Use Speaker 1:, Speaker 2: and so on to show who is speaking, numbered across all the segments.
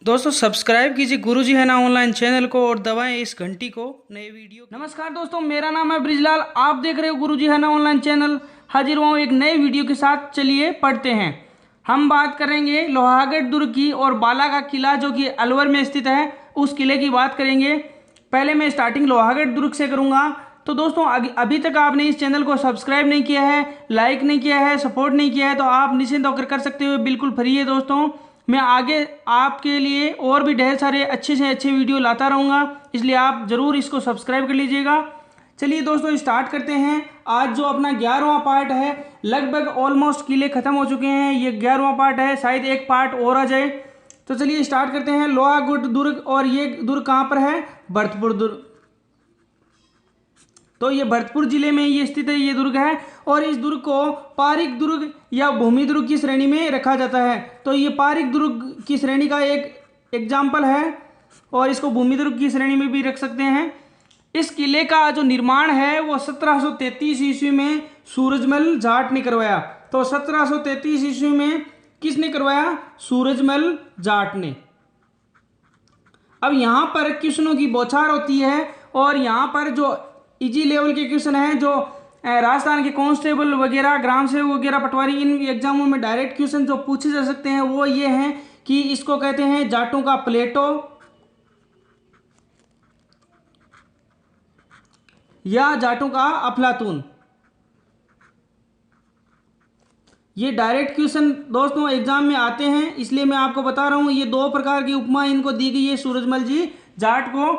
Speaker 1: दोस्तों सब्सक्राइब कीजिए गुरुजी है ना ऑनलाइन चैनल को और दबाएं इस घंटी को नए वीडियो। नमस्कार दोस्तों, मेरा नाम है ब्रिजलाल। आप देख रहे हो गुरुजी है ना ऑनलाइन चैनल। हाजिर हुआ हूँ एक नए वीडियो के साथ। चलिए पढ़ते हैं। हम बात करेंगे लोहागढ़ दुर्ग की और बाला का किला जो कि अलवर में स्थित है, उस किले की बात करेंगे। पहले मैं स्टार्टिंग लोहागढ़ दुर्ग से करूँगा। तो दोस्तों अभी तक आपने इस चैनल को सब्सक्राइब नहीं किया है, लाइक नहीं किया है, सपोर्ट नहीं किया है, तो आप निश्चिंत होकर कर सकते हो। बिल्कुल फ्री है दोस्तों। मैं आगे आपके लिए और भी ढेर सारे अच्छे से अच्छे वीडियो लाता रहूँगा, इसलिए आप ज़रूर इसको सब्सक्राइब कर लीजिएगा। चलिए दोस्तों स्टार्ट करते हैं। आज जो अपना 11वां पार्ट है, लगभग ऑलमोस्ट किले ख़त्म हो चुके हैं। ये 11वां पार्ट है, शायद एक पार्ट और आ जाए। तो चलिए स्टार्ट करते हैं। लोहागढ़ दुर्ग, और ये दुर्ग कहाँ पर है? भरतपुर दुर्ग। तो ये भरतपुर जिले में ये स्थित है, ये दुर्ग है। और इस दुर्ग को पारिक दुर्ग या भूमि दुर्ग की श्रेणी में रखा जाता है। तो ये पारिक दुर्ग की श्रेणी का एक एग्जाम्पल है, और इसको भूमि दुर्ग की श्रेणी में भी रख सकते हैं। इस किले का जो निर्माण है वो 1733 ईस्वी में सूरजमल जाट ने करवाया। तो 1733 ईस्वी में किसने करवाया? सूरजमल जाट ने। अब यहाँ पर क्वेश्चनों की बौछार होती है, और यहाँ पर जो इजी लेवल के क्वेश्चन हैं, जो राजस्थान के कांस्टेबल वगैरह, ग्राम सेवक वगैरह, पटवारी, इन एग्जामों में डायरेक्ट क्वेश्चन जो पूछे जा सकते हैं वो ये हैं कि इसको कहते हैं जाटों का प्लेटो या जाटों का अफलातून। ये डायरेक्ट क्वेश्चन दोस्तों एग्जाम में आते हैं, इसलिए मैं आपको बता रहा हूँ। ये दो प्रकार की उपमा इनको दी गई है सूरजमल जी जाट को।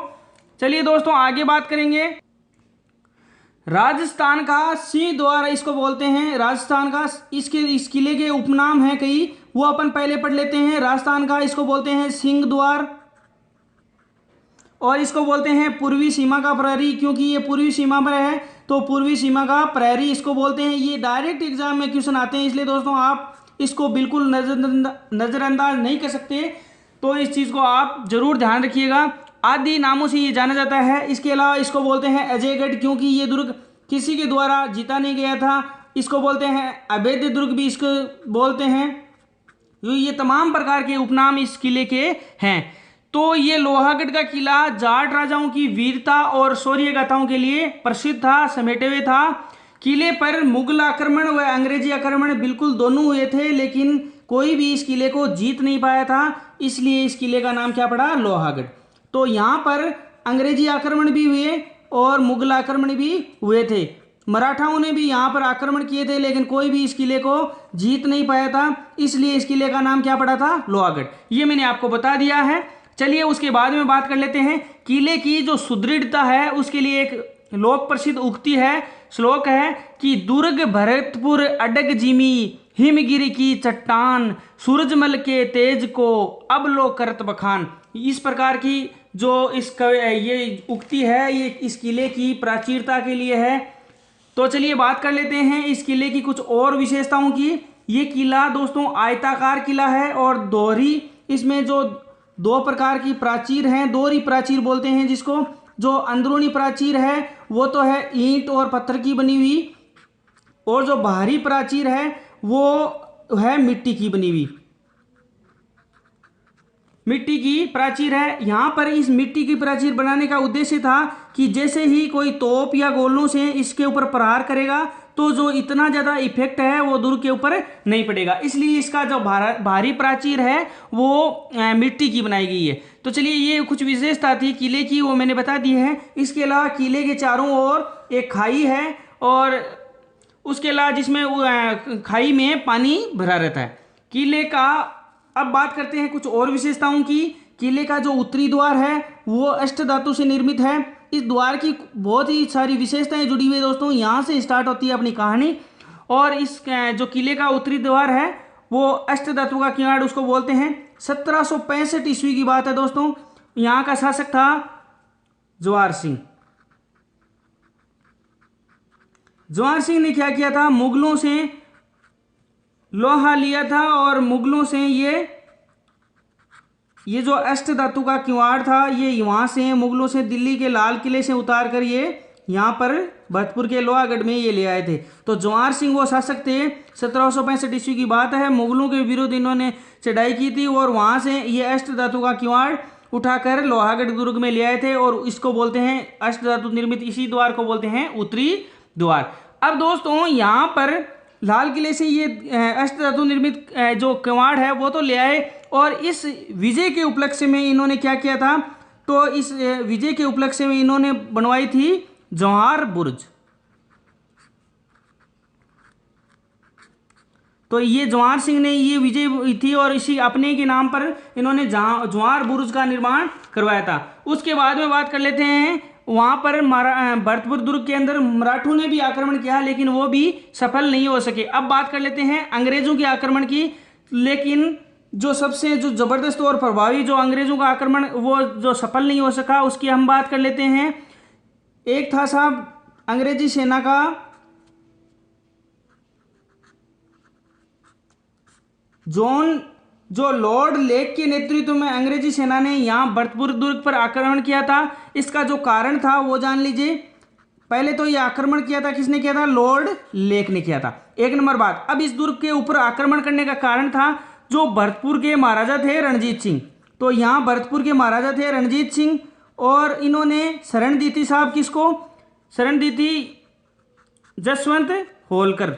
Speaker 1: चलिए दोस्तों आगे बात करेंगे। राजस्थान का सिंह द्वार इसको बोलते हैं। राजस्थान का इस किले के उपनाम हैं कई, वो अपन पहले पढ़ लेते हैं। राजस्थान का इसको बोलते हैं सिंह द्वार, और इसको बोलते हैं पूर्वी सीमा का प्रहरी, क्योंकि ये पूर्वी सीमा पर है तो पूर्वी सीमा का प्रहरी इसको बोलते हैं। ये डायरेक्ट एग्जाम में क्वेश्चन आते हैं, इसलिए दोस्तों आप इसको बिल्कुल नज़रअंदाज नहीं कर सकते। तो इस चीज़ को आप जरूर ध्यान रखिएगा। आदि नामों से ये जाना जाता है। इसके अलावा इसको बोलते हैं अजयगढ़, क्योंकि ये दुर्ग किसी के द्वारा जीता नहीं गया था। इसको बोलते हैं अवैध दुर्ग भी इसको बोलते हैं। ये तमाम प्रकार के उपनाम इस किले के हैं। तो ये लोहागढ़ का किला जाट राजाओं की वीरता और शौर्य गाथाओं के लिए प्रसिद्ध था, समेटे हुए था। किले पर मुगल आक्रमण व अंग्रेजी आक्रमण बिल्कुल दोनों हुए थे, लेकिन कोई भी इस किले को जीत नहीं पाया था, इसलिए इस किले का नाम क्या पड़ा? लोहागढ़। तो यहाँ पर अंग्रेजी आक्रमण भी हुए और मुगल आक्रमण भी हुए थे। मराठाओं ने भी यहाँ पर आक्रमण किए थे, लेकिन कोई भी इस किले को जीत नहीं पाया था, इसलिए इस किले का नाम क्या पड़ा था? लोहागढ़। ये मैंने आपको बता दिया है। चलिए उसके बाद में बात कर लेते हैं। किले की जो सुदृढ़ता है उसके लिए एक लोक प्रसिद्ध उक्ति है, श्लोक है कि दुर्ग भरतपुर अडग जिमी हिमगिरी की चट्टान सूरजमल के तेज को अब लो करत बखान। इस प्रकार की जो ये उक्ति है, ये इस किले की प्राचीरता के लिए है। तो चलिए बात कर लेते हैं इस किले की कुछ और विशेषताओं की। ये किला दोस्तों आयताकार किला है, और दोहरी, इसमें जो दो प्रकार की प्राचीर हैं, दोहरी प्राचीर बोलते हैं जिसको। जो अंदरूनी प्राचीर है वो तो है ईंट और पत्थर की बनी हुई, और जो बाहरी प्राचीर है वो है मिट्टी की बनी हुई। मिट्टी की प्राचीर है। यहाँ पर इस मिट्टी की प्राचीर बनाने का उद्देश्य था कि जैसे ही कोई तोप या गोलों से इसके ऊपर प्रहार करेगा तो जो इतना ज़्यादा इफेक्ट है वो दुर्ग के ऊपर नहीं पड़ेगा, इसलिए इसका जो भारी प्राचीर है वो मिट्टी की बनाई गई है। तो चलिए ये कुछ विशेषता थी किले की, वो मैंने बता दी है। इसके अलावा किले के चारों ओर एक खाई है, और उसके अलावा जिसमें खाई में पानी भरा रहता है किले का। अब बात करते हैं कुछ और विशेषताओं की। किले का जो उत्तरी द्वार है वो अष्ट धातु से निर्मित है। इस द्वार की बहुत ही सारी विशेषताएं जुड़ी हुई है दोस्तों। यहाँ से स्टार्ट होती है अपनी कहानी। और इस जो किले का उत्तरी द्वार है वो अष्ट धातु का किवाड़ उसको बोलते हैं। 1765 ईस्वी की बात है दोस्तों। यहाँ का शासक था जवाहर सिंह। जवाहर सिंह ने क्या किया था? मुगलों से लोहा लिया था, और मुगलों से ये जो अष्ट धातु का किवाड़ था ये वहाँ से मुगलों से दिल्ली के लाल किले से उतार कर ये यहाँ पर भरतपुर के लोहागढ़ में ये ले आए थे। तो जवाहर सिंह वो शासक थे, 1765 ईस्वी की बात है। मुगलों के विरुद्ध इन्होंने चढ़ाई की थी और वहाँ से ये अष्ट धातु का किवाड़ उठाकर लोहागढ़ दुर्ग में ले आए थे और इसको बोलते हैं अष्ट धातु निर्मित इसी द्वार को बोलते हैं उत्तरी द्वार। अब दोस्तों यहाँ पर लाल किले से ये अष्ट धातु निर्मित जो किवाड़ है वो तो ले आए और इस विजय के उपलक्ष्य में इन्होंने क्या किया था, तो इस विजय के उपलक्ष्य में इन्होंने बनवाई थी जवाहर बुर्ज। तो ये जवाहर सिंह ने ये विजय हुई थी और इसी अपने के नाम पर इन्होंने जवाहर बुर्ज का निर्माण करवाया था। उसके बाद में बात कर लेते हैं, वहाँ पर भरतपुर दुर्ग के अंदर मराठों ने भी आक्रमण किया लेकिन वो भी सफल नहीं हो सके। अब बात कर लेते हैं अंग्रेजों के आक्रमण की, लेकिन जो सबसे जो जबरदस्त और प्रभावी जो अंग्रेजों का आक्रमण वो जो सफल नहीं हो सका उसकी हम बात कर लेते हैं। एक था साहब अंग्रेजी सेना का जॉन जो लॉर्ड लेक के नेतृत्व में अंग्रेजी सेना ने यहाँ भरतपुर दुर्ग पर आक्रमण किया था। इसका जो कारण था वो जान लीजिए। पहले तो ये आक्रमण किया था, किसने किया था? लॉर्ड लेक ने किया था। एक नंबर बात, अब इस दुर्ग के ऊपर आक्रमण करने का कारण था जो भरतपुर के महाराजा थे रणजीत सिंह। तो यहाँ भरतपुर के महाराजा थे रणजीत सिंह और इन्होंने शरण दी थी साहब, किसको शरण दी थी? जसवंत होलकर,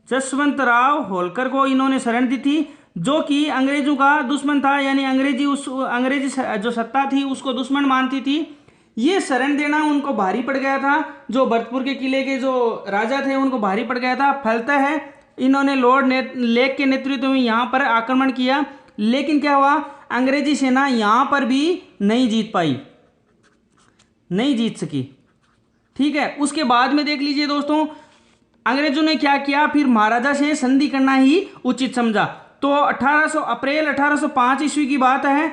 Speaker 1: जसवंत राव होलकर को इन्होंने शरण दी थी, जो कि अंग्रेजों का दुश्मन था, यानी अंग्रेजी जो सत्ता थी उसको दुश्मन मानती थी। ये शरण देना उनको भारी पड़ गया था, जो भरतपुर के किले के जो राजा थे उनको भारी पड़ गया था। फलता है इन्होंने लॉर्ड लेक के नेतृत्व में यहाँ पर आक्रमण किया, लेकिन क्या हुआ, अंग्रेजी सेना यहाँ पर भी नहीं जीत पाई, नहीं जीत सकी। ठीक है, उसके बाद में देख लीजिए दोस्तों, अंग्रेजों ने क्या किया, फिर महाराजा से संधि करना ही उचित समझा। तो अप्रैल 1805 ईस्वी की बात है,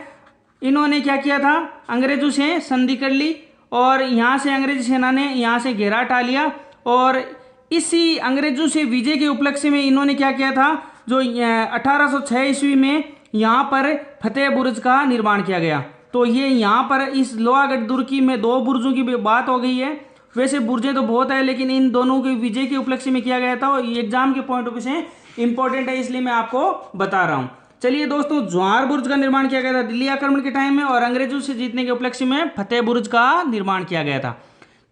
Speaker 1: इन्होंने क्या किया था, अंग्रेजों से संधि कर ली और यहाँ से अंग्रेजी सेना ने यहाँ से घेरा हटा लिया और इसी अंग्रेजों से विजय के उपलक्ष्य में इन्होंने क्या किया था, जो 1806 ईस्वी में यहाँ पर फतेह बुर्ज का निर्माण किया गया। तो ये यहाँ पर इस लोहागढ़ दुर्ग की में 2 बुर्जों की बात हो गई है। वैसे बुर्जें तो बहुत है लेकिन इन दोनों के विजय के उपलक्ष्य में किया गया था और एग्जाम के पॉइंट ऑफ व्यू से इंपॉर्टेंट है, इसलिए मैं आपको बता रहा हूँ। चलिए दोस्तों, जवाहर बुर्ज का निर्माण किया गया था दिल्ली आक्रमण के टाइम में और अंग्रेजों से जीतने के उपलक्ष्य में फतेह बुर्ज का निर्माण किया गया था।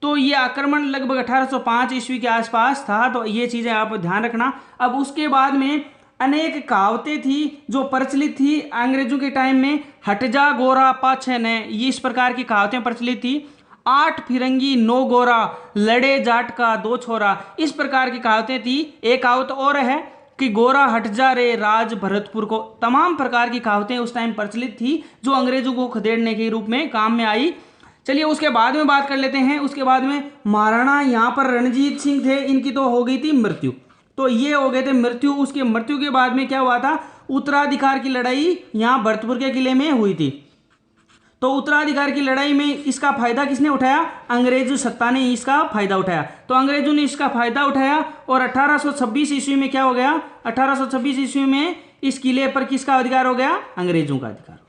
Speaker 1: तो ये आक्रमण लगभग 1805 ईस्वी के आसपास था, तो ये चीज़ें आप ध्यान रखना। अब उसके बाद में अनेक कहावतें थी जो प्रचलित थी अंग्रेजों के टाइम में, हट जा गोरा पाछे ने, ये इस प्रकार की कहावतें प्रचलित थी। 8 फिरंगी 9 गोरा, लड़े जाट का 2 छोरा, इस प्रकार की कहावतें थी। एक कहावत और है कि गोरा हट जा रे राज भरतपुर को। तमाम प्रकार की कहावतें उस टाइम प्रचलित थी जो अंग्रेजों को खदेड़ने के रूप में काम में आई। चलिए उसके बाद में बात कर लेते हैं। उसके बाद में महाराणा यहाँ पर रणजीत सिंह थे, इनकी तो हो गई थी मृत्यु, तो ये हो गए थे मृत्यु। उसके मृत्यु के बाद में क्या हुआ था, उत्तराधिकार की लड़ाई यहाँ भरतपुर के किले में हुई थी। तो उत्तराधिकार की लड़ाई में इसका फायदा किसने उठाया, अंग्रेज सत्ता ने इसका फायदा उठाया। तो अंग्रेजों ने इसका फायदा उठाया और 1826 ईस्वी में क्या हो गया, 1826 ईस्वी में इस किले पर किसका अधिकार हो गया, अंग्रेजों का अधिकार।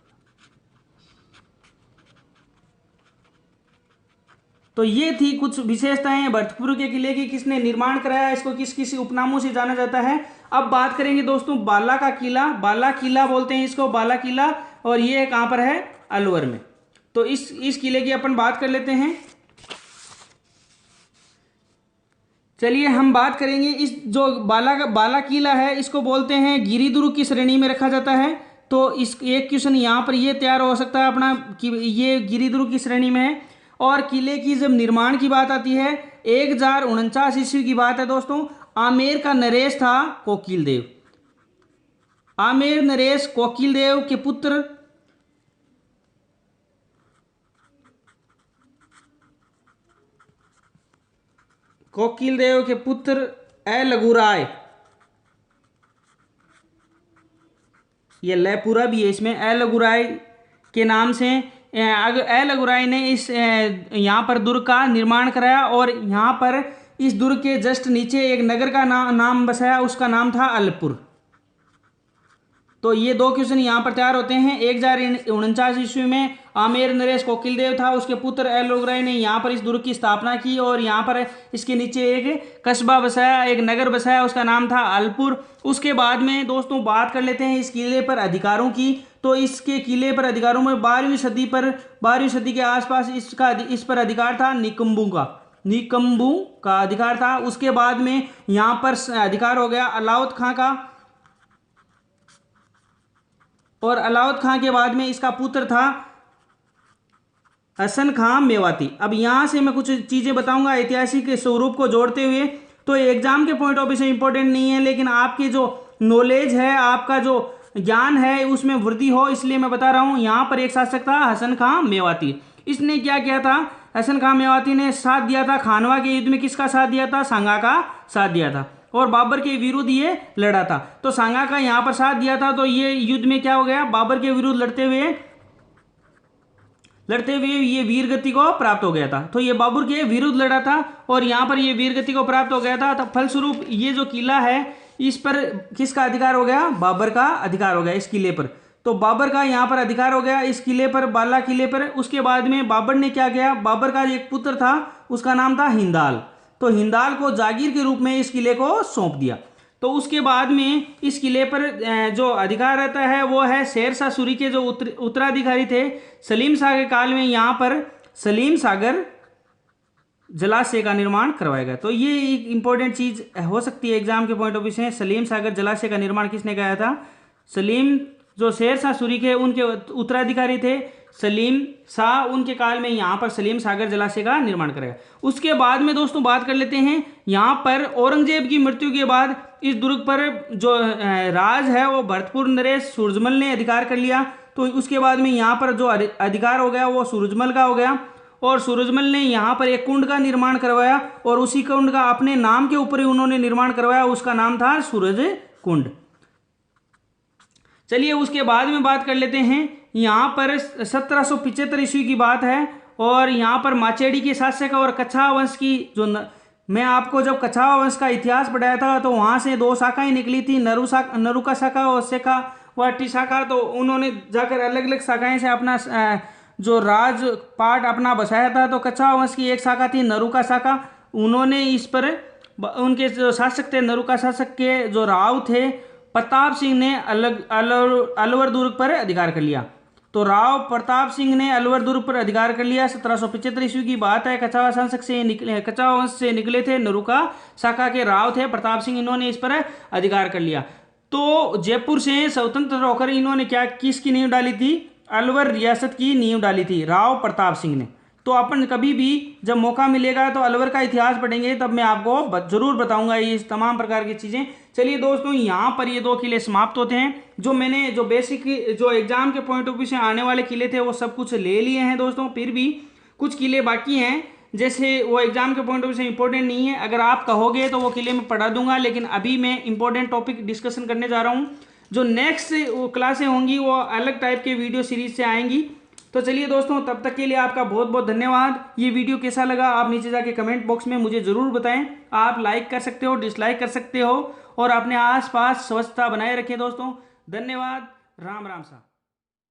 Speaker 1: तो ये थी कुछ विशेषताएं भरतपुर के किले की, किसने निर्माण कराया, इसको किस किस उपनामों से जाना जाता है। अब बात करेंगे दोस्तों बाला का किला, बाला किला बोलते हैं इसको, बाला किला, और ये कहाँ पर है, अलवर में। तो इस किले की अपन बात कर लेते हैं। चलिए हम बात करेंगे इस जो बाला किला है, इसको बोलते हैं गिरिदुर्ग की श्रेणी में रखा जाता है। तो इस एक क्वेश्चन यहाँ पर ये तैयार हो सकता है अपना कि ये गिरिदुर्ग की श्रेणी में है। और किले की जब निर्माण की बात आती है 1049 ईस्वी की बात है दोस्तों, आमेर का नरेश था कोकिल देव, आमेर नरेश कोकिल देव के पुत्र कोकिल देव के पुत्र ए लगुराय, ये लय पूरा भी है इसमें, ए लगुराय के नाम से ए लगुराय ने इस यहाँ पर दुर्ग का निर्माण कराया और यहाँ पर इस दुर्ग के जस्ट नीचे एक नगर का नाम बसाया, उसका नाम था अलपुर। तो ये दो क्वेश्चन यहाँ पर तैयार होते हैं। 1049 ईस्वी में आमेर नरेश कोकिलदेव था, उसके पुत्र एलोगराय ने यहाँ पर इस दुर्ग की स्थापना की और यहाँ पर इसके नीचे एक कस्बा बसाया, एक नगर बसाया, उसका नाम था अलपुर। उसके बाद में दोस्तों बात कर लेते हैं इस किले पर अधिकारों की। तो इसके किले पर अधिकारों में 12वीं सदी के आसपास इस पर अधिकार था निकम्बू का अधिकार था। उसके बाद में यहाँ पर अधिकार हो गया अलाउद खां का, और अलाउद खां के बाद में इसका पुत्र था हसन खां मेवाती। अब यहाँ से मैं कुछ चीज़ें बताऊंगा ऐतिहासिक स्वरूप को जोड़ते हुए, तो एग्जाम के पॉइंट ऑफ व्यू से इंपॉर्टेंट नहीं है, लेकिन आपकी जो नॉलेज है, आपका जो ज्ञान है उसमें वृद्धि हो इसलिए मैं बता रहा हूँ। यहाँ पर एक शासक था हसन खां मेवाती। इसने क्या किया था, हसन खां मेवाती ने साथ दिया था खानवा के युद्ध में। किसका साथ दिया था? सांगा का साथ दिया था, और बाबर के विरुद्ध ये लड़ा था। तो सांगा का यहाँ पर साथ दिया था, तो ये युद्ध में क्या हो गया, बाबर के विरुद्ध लड़ते हुए ये वीरगति को प्राप्त हो गया था। तो ये बाबर के विरुद्ध लड़ा था और यहाँ पर ये वीरगति को प्राप्त हो गया था। तो फलस्वरूप ये जो किला है इस पर किसका अधिकार हो गया? बाबर का अधिकार हो गया इस किले पर। तो बाबर का यहाँ पर अधिकार हो गया इस किले पर, बाला किले पर। उसके बाद में बाबर ने क्या किया, बाबर का एक पुत्र था उसका नाम था हिंदाल। तो हिंदाल को जागीर के रूप में इस किले को सौंप दिया। तो उसके बाद में इस किले पर जो अधिकार रहता है वो है शेर शाह सूरी के जो उत्तराधिकारी थे सलीम शाह के काल में। यहाँ पर सलीम सागर जलाशय का निर्माण करवाया गया। तो ये एक इंपॉर्टेंट चीज हो सकती है एग्जाम के पॉइंट ऑफ व्यू से। सलीम सागर जलाशय का निर्माण किसने कराया था? सलीम, जो शेर शाह सूरी के उनके उत्तराधिकारी थे सलीम शाह, उनके काल में यहाँ पर सलीम सागर जलाशय का निर्माण कराया। उसके बाद में दोस्तों बात कर लेते हैं, यहाँ पर औरंगजेब की मृत्यु के बाद इस दुर्ग पर जो राज है वो भरतपुर नरेश सूरजमल ने अधिकार कर लिया। तो उसके बाद में यहाँ पर जो अधिकार हो गया वो सूरजमल का हो गया, और सूरजमल ने यहाँ पर एक कुंड का निर्माण करवाया, और उसी कुंड का अपने नाम के ऊपर ही उन्होंने निर्माण करवाया, उसका नाम था सूरज कुंड। चलिए उसके बाद में बात कर लेते हैं, यहाँ पर 1775 ईस्वी की बात है, और यहाँ पर माचेडी के शासक और कछावा वंश की जो मैं आपको जब कछावा वंश का इतिहास पढ़ाया था तो वहाँ से दो शाखाएं निकली थी, नरुका शाखा और शेखावाटी शाखा। तो उन्होंने जाकर अलग अलग शाखाएं से अपना जो राजपाट अपना बसाया था। तो कछावा वंश की एक शाखा थी नरुका शाखा, उन्होंने इस पर उनके जो शासक थे नरुका शासक के जो राव थे प्रताप सिंह ने अलवर दुर्ग पर अधिकार कर लिया। तो राव प्रताप सिंह ने अलवर दुर्ग पर अधिकार कर लिया। 1775 ईस्वी की बात है। कछावा वंश से निकले थे नरुका शाखा के राव थे प्रताप सिंह, इन्होंने इस पर अधिकार कर लिया। तो जयपुर से स्वतंत्र होकर इन्होंने किसकी नींव डाली थी? अलवर रियासत की नींव डाली थी राव प्रताप सिंह ने। तो अपन कभी भी जब मौका मिलेगा तो अलवर का इतिहास पढ़ेंगे, तब मैं आपको जरूर बताऊंगा ये तमाम प्रकार की चीज़ें। चलिए दोस्तों, यहाँ पर ये दो किले समाप्त होते हैं। जो मैंने जो बेसिक जो एग्जाम के पॉइंट ऑफ व्यू से आने वाले किले थे वो सब कुछ ले लिए हैं दोस्तों। फिर भी कुछ किले बाकी हैं, जैसे वो एग्जाम के पॉइंट ऑफ व्यू से इंपॉर्टेंट नहीं है। अगर आप कहोगे तो वो किले में पढ़ा दूंगा, लेकिन अभी मैं इंपॉर्टेंट टॉपिक डिस्कशन करने जा रहा हूँ। जो नेक्स्ट क्लासें होंगी वो अलग टाइप के वीडियो सीरीज से आएंगी। तो चलिए दोस्तों, तब तक के लिए आपका बहुत बहुत धन्यवाद। ये वीडियो कैसा लगा आप नीचे जाके कमेंट बॉक्स में मुझे ज़रूर बताएं। आप लाइक कर सकते हो, डिसलाइक कर सकते हो, और अपने आसपास स्वच्छता बनाए रखें दोस्तों। धन्यवाद। राम राम सा।